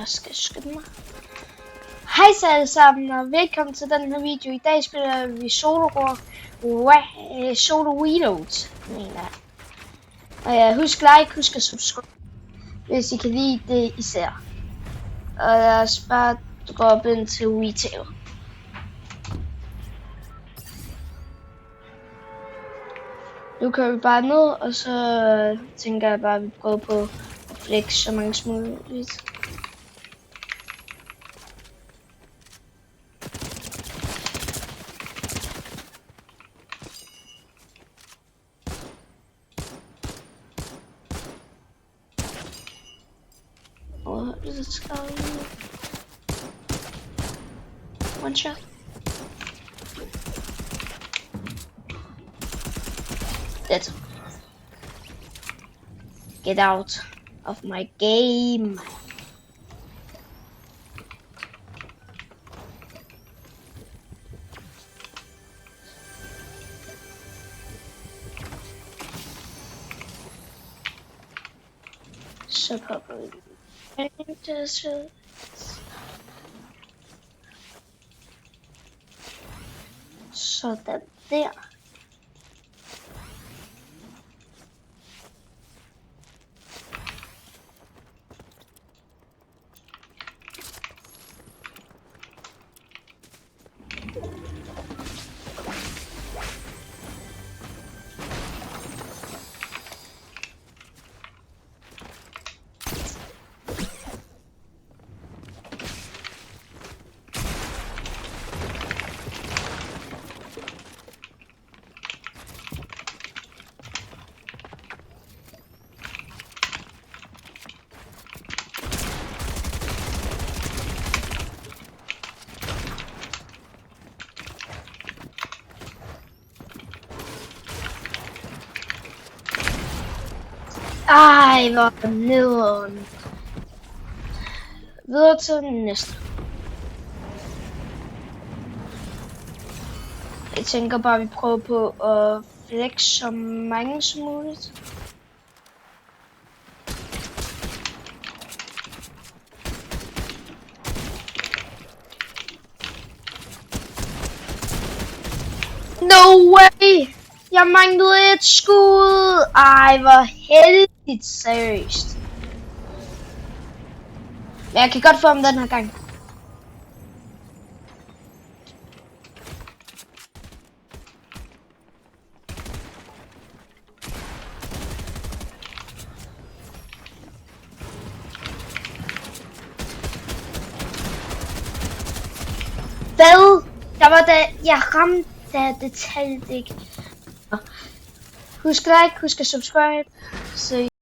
Jeg skal skynde mig. Hej så alle sammen, og velkommen til den her video. I dag spiller vi Solo Reload, mener jeg. Og ja, husk like, husk at subscribe, hvis I kan lide det især. Og lad os bare droppe ind til retail. Nu kører vi bare ned, og så tænker jeg bare, at vi prøver på at flex så mange som muligt. Let's go. One shot. That's get out of my game. So probably. Sådan der. Ej, hvor nederen. Videre til den næste. Jeg tænker bare, at vi prøver på at flex så mange som muligt. No way! Jeg manglede et skud! Ej, hvor heldigt, seriøst. Men jeg kan godt få ham den her gang. Hvad? Der var da jeg ramte, da det talte ikke. Husk like, husk at subscribe. Så